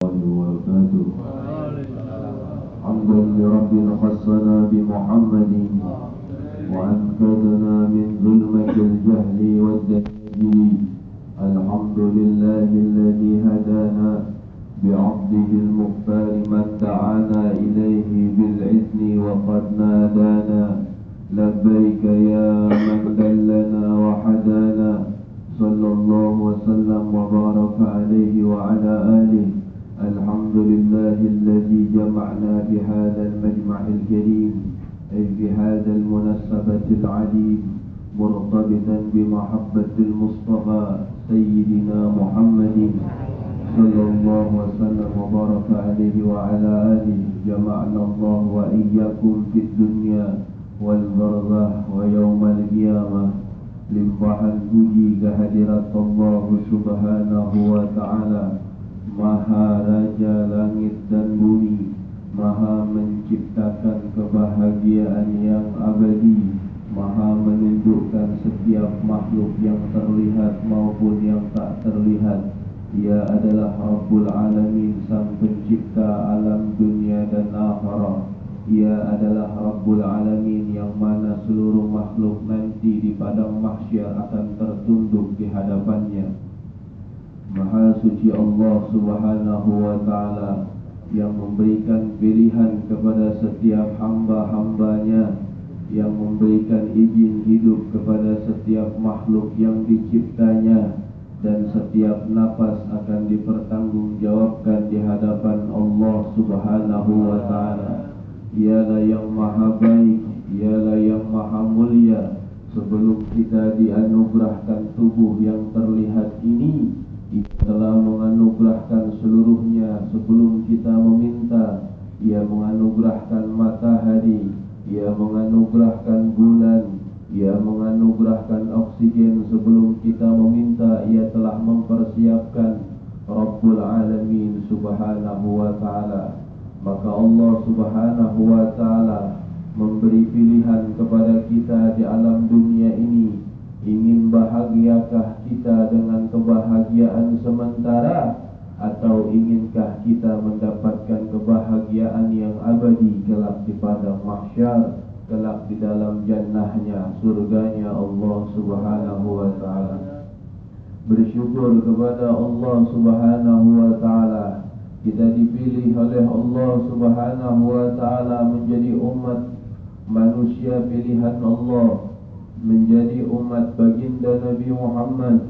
وبركاته. حمدا لرب خصنا بمحمد وأنقذنا من ظلمة الجهل والدجال. الحمد لله الذي هدانا بعبده المختار من دعانا إليه بالعزن وقد نادانا. لبيك يا من دلنا وحدانا. صلى الله وسلم وبارك عليه وعلى آله. الحمد لله الذي جمعنا بهذا المجمع الكريم، أي بهذا المناسبة العليم، مرتبطا بمحبة المصطفى سيدنا محمد صلى الله وسلم وبارك عليه وعلى آله. جمعنا الله وإياكم في الدنيا والبرزخ ويوم القيامة. Limpahan puji kehadirat Allah Subhanahu wa ta'ala, Maha Raja langit dan bumi, Maha menciptakan kebahagiaan yang abadi, Maha menundukkan setiap makhluk yang terlihat maupun yang tak terlihat. Ia adalah Rabbul Alamin, sang pencipta alam dunia dan akhirat. Ia adalah Rabbul Alamin yang mana seluruh makhluk nanti di padang mahsyar akan tertunduk di hadapannya. Maha suci Allah Subhanahu wa ta'ala yang memberikan pilihan kepada setiap hamba-hambanya, yang memberikan izin hidup kepada setiap makhluk yang diciptanya, dan setiap napas akan dipertanggungjawabkan di hadapan Allah Subhanahu wa ta'ala. Ialah yang maha baik, ialah yang maha mulia. Sebelum kita dianugerahkan tubuh yang terlihat ini, Ia telah menganugerahkan seluruhnya. Sebelum kita meminta, Ia menganugerahkan matahari, Ia menganugerahkan bulan, Ia menganugerahkan oksigen. Sebelum kita meminta, Ia telah mempersiapkan Rabbul Alamin Subhanahu wa ta'ala. Maka Allah Subhanahu wa ta'ala memberi pilihan kepada kita di alam dunia ini. Ingin bahagiakah kita dengan kebahagiaan sementara, atau inginkah kita mendapatkan kebahagiaan yang abadi kelak di padang mahsyar, kelak di dalam jannahnya, surganya Allah Subhanahu wa ta'ala. Bersyukur kepada Allah Subhanahu wa ta'ala, kita dipilih oleh Allah Subhanahu wa ta'ala menjadi umat manusia pilihan Allah, menjadi umat baginda Nabi Muhammad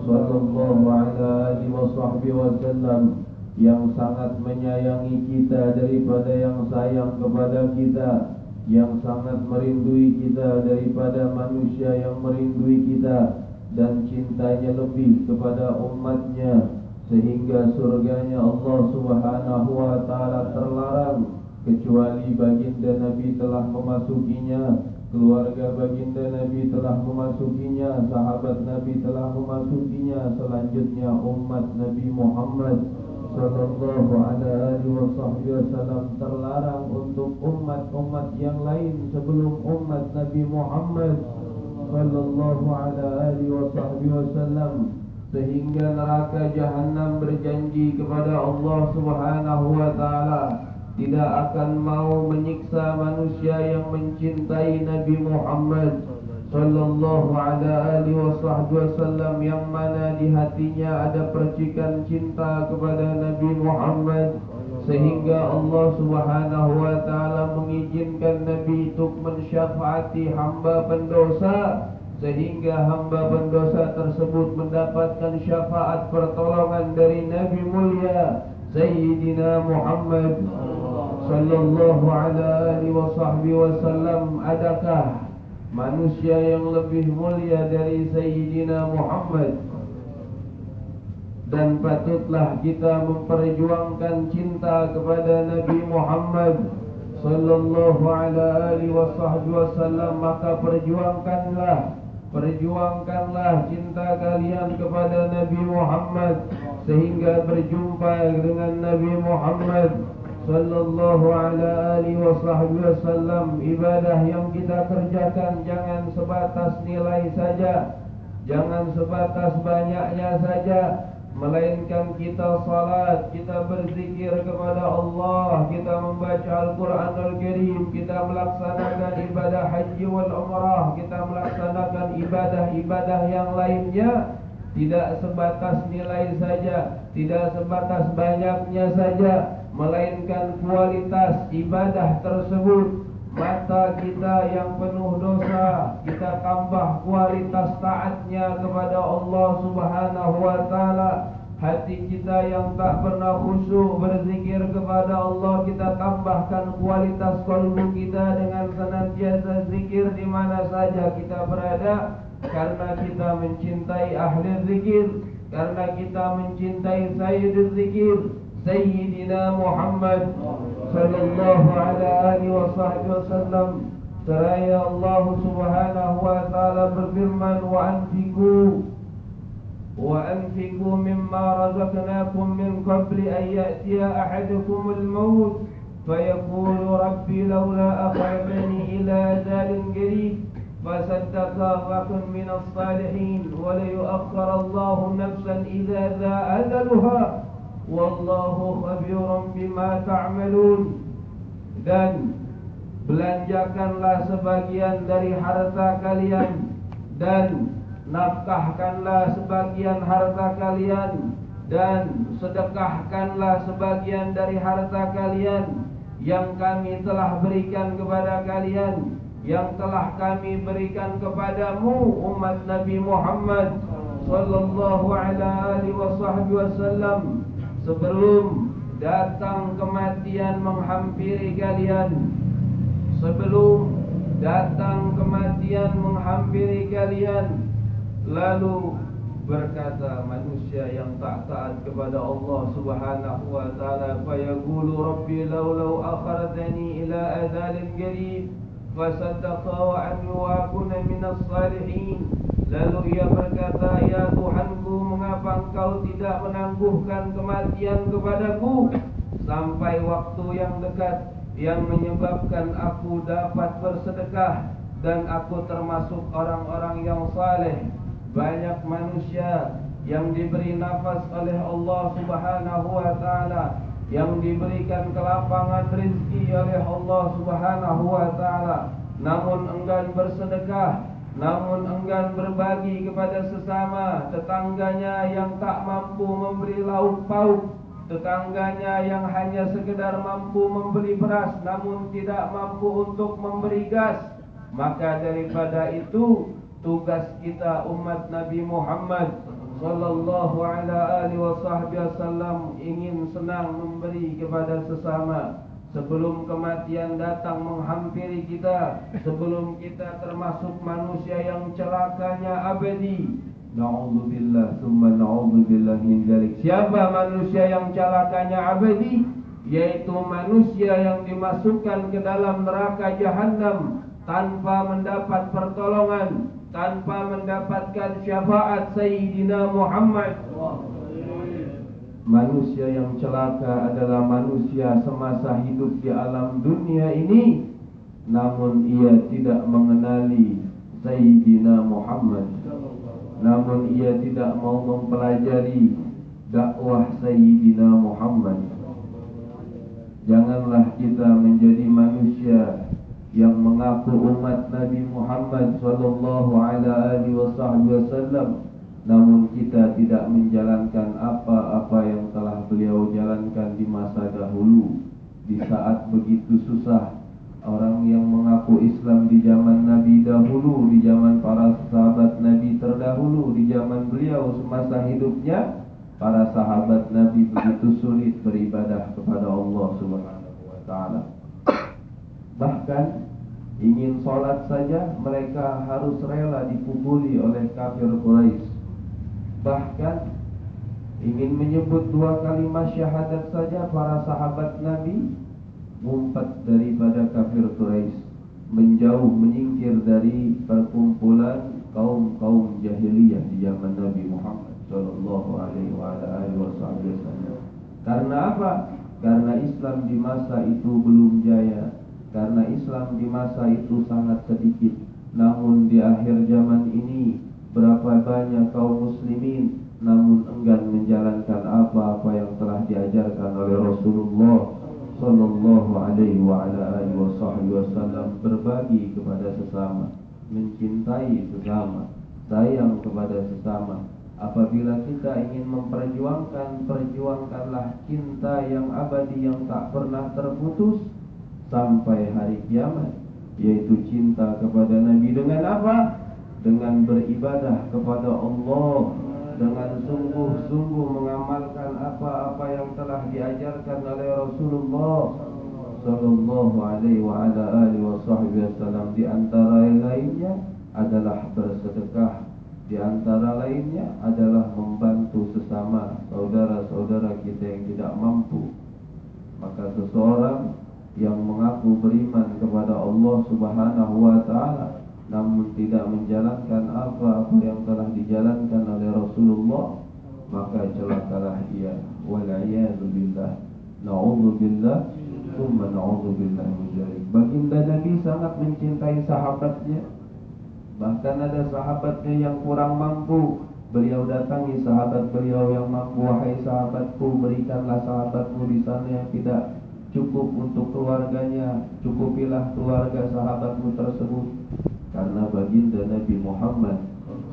sallallahu alaihi wasallam, yang sangat menyayangi kita daripada yang sayang kepada kita, yang sangat merindui kita daripada manusia yang merindui kita, dan cintanya lebih kepada umatnya, sehingga surganya Allah Subhanahu wa ta'ala terlarang kecuali baginda Nabi telah memasukinya, keluarga baginda Nabi telah memasukinya, sahabat Nabi telah memasukinya. Selanjutnya umat Nabi Muhammad sallallahu alaihi wasallam terlarang untuk umat-umat yang lain sebelum umat Nabi Muhammad sallallahu alaihi wasallam. Sehingga neraka Jahannam berjanji kepada Allah Subhanahu wa ta'ala tidak akan mau menyiksa manusia yang mencintai Nabi Muhammad sallallahu alaihi wasallam, yang mana di hatinya ada percikan cinta kepada Nabi Muhammad, sehingga Allah Subhanahu wa ta'ala mengizinkan Nabi untuk mensyafaati hamba pendosa, sehingga hamba pendosa tersebut mendapatkan syafaat pertolongan dari Nabi mulia Sayyidina Muhammad sallallahu alaihi wasallam. Adakah manusia yang lebih mulia dari Sayyidina Muhammad? Dan patutlah kita memperjuangkan cinta kepada Nabi Muhammad sallallahu alaihi wasallam. Maka perjuangkanlah cinta kalian kepada Nabi Muhammad, sehingga berjumpa dengan Nabi Muhammad sallallahu alaihi wasallam. Ibadah yang kita kerjakan jangan sebatas nilai saja, jangan sebatas banyaknya saja, melainkan kita salat, kita berzikir kepada Allah, kita membaca Al-Quranul Karim, kita melaksanakan ibadah haji wal umrah, kita melaksanakan ibadah-ibadah yang lainnya, tidak sebatas nilai saja, tidak sebatas banyaknya saja, melainkan kualitas ibadah tersebut. Mata kita yang penuh dosa, kita tambah kualitas taatnya kepada Allah Subhanahu wa ta'ala. Hati kita yang tak pernah khusyuk berzikir kepada Allah, kita tambahkan kualitas qalbu kita dengan senantiasa zikir di mana saja kita berada. Karena kita mencintai ahli zikir, karena kita mencintai sayyidul zikir, Sayyidina Muhammad sallallahu alaihi wasallam. Seraya Allah Subhanahu wa ta'ala berfirman, wa anfiqu mimma razaqnakum min qabli an ya'tiya ahadakumul maut fayaqulu rabbi laula akhartani ila ajalin qarib fasaddaqa wa kun minas salihin wa la yu'akhkhara Allahu nafsan idza jaa ajaluha wallahu khabirun bima ta'malun. Dan belanjakanlah sebagian dari harta kalian, dan nafkahkanlah sebagian harta kalian, dan sedekahkanlah sebagian dari harta kalian yang kami telah berikan kepada kalian, yang telah kami berikan kepadamu umat Nabi Muhammad sallallahu alaihi wasallam, sebelum datang kematian menghampiri kalian. Sebelum datang kematian menghampiri kalian, lalu berkata manusia yang tak taat kepada Allah Subhanahu wa ta'ala, fayaqulu rabbi laulau akhartani ila ajalin qarib fasaddaqa wa an yakuna minas salihin. Lalu ia berkata, ya Tuhanku, mengapa engkau tidak menangguhkan kematian kepadaku sampai waktu yang dekat, yang menyebabkan aku dapat bersedekah dan aku termasuk orang-orang yang saleh. Banyak manusia yang diberi nafas oleh Allah Subhanahu wa ta'ala, yang diberikan kelapangan rezeki oleh Allah Subhanahu wa ta'ala, namun enggan bersedekah, namun enggan berbagi kepada sesama, tetangganya yang tak mampu memberi lauk pauk, tetangganya yang hanya sekedar mampu membeli beras namun tidak mampu untuk memberi gas. Maka daripada itu, tugas kita umat Nabi Muhammad sallallahu alaihi wasallam ingin senang memberi kepada sesama sebelum kematian datang menghampiri kita, sebelum kita termasuk manusia yang celakanya abadi. Na'udzubillah summa na'udzubillah min dzalik. Siapa manusia yang celakanya abadi? Yaitu manusia yang dimasukkan ke dalam neraka jahanam tanpa mendapat pertolongan, tanpa mendapatkan syafaat Sayyidina Muhammad. Manusia yang celaka adalah manusia semasa hidup di alam dunia ini, namun ia tidak mengenali Sayyidina Muhammad, namun ia tidak mau mempelajari dakwah Sayyidina Muhammad. Janganlah kita menjadi manusia yang mengaku umat Nabi Muhammad sallallahu alaihi wasallam, namun kita tidak menjalankan apa-apa yang telah beliau jalankan di masa dahulu. Di saat begitu susah, orang yang mengaku Islam di zaman Nabi dahulu, di zaman para sahabat Nabi terdahulu, di zaman beliau semasa hidupnya, para sahabat Nabi begitu sulit beribadah kepada Allah Subhanahu wa ta'ala. Bahkan ingin sholat saja mereka harus rela dipukuli oleh kafir Quraisy. Bahkan ingin menyebut 2 kalimat syahadat saja para sahabat Nabi ngumpet daripada kafir Quraisy, menjauh, menyingkir dari perkumpulan kaum-kaum jahiliyah di zaman Nabi Muhammad sallallahu alaihi wasallam. Karena apa? Karena Islam di masa itu belum jaya, karena Islam di masa itu sangat sedikit. Namun di akhir zaman ini, berapa banyak kaum muslimin namun enggan menjalankan apa-apa yang telah diajarkan oleh Rasulullah Sallallahu alaihi wasallam, berbagi kepada sesama, mencintai sesama, sayang kepada sesama. Apabila kita ingin memperjuangkan, perjuangkanlah cinta yang abadi yang tak pernah terputus sampai hari kiamat, yaitu cinta kepada Nabi. Dengan apa? Dengan beribadah kepada Allah, dengan sungguh-sungguh mengamalkan apa-apa yang telah diajarkan oleh Rasulullah Sallallahu alaihi wasallam. Di antara lainnya adalah bersedekah, di antara lainnya adalah membantu sesama saudara-saudara kita yang tidak mampu. Maka seseorang yang mengaku beriman kepada Allah Subhanahu wa taala namun tidak menjalankan apa-apa yang telah dijalankan oleh Rasulullah, maka celakalah ia. Wal'iyadu billah. Na'udzubillah, tsumma na'udzubillah min dzalik. Baginda Nabi sangat mencintai sahabatnya. Bahkan ada sahabatnya yang kurang mampu, beliau datangi sahabat beliau yang mampu. Wahai sahabatku, berikanlah sahabatmu di sana yang tidak cukup untuk keluarganya, cukupilah keluarga sahabatmu tersebut. Karena baginda Nabi Muhammad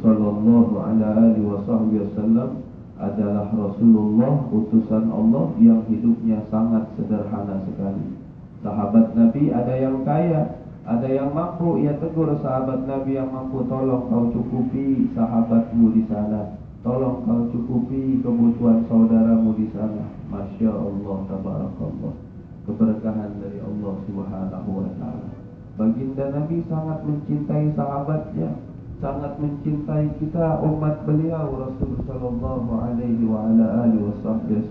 Sallallahu alaihi wasallam adalah Rasulullah, utusan Allah yang hidupnya sangat sederhana sekali. Sahabat Nabi ada yang kaya, ada yang mampu. Ia tegur sahabat Nabi yang mampu, tolong kau cukupi sahabatmu di sana, tolong kau cukupi kebutuhan saudaramu di sana. Masya Allah, tabarakallah, keberkahan dari Allah Subhanahu wa ta'ala. Baginda Nabi sangat mencintai sahabatnya, sangat mencintai kita umat beliau Rasulullah Sallallahu alaihi wasallam.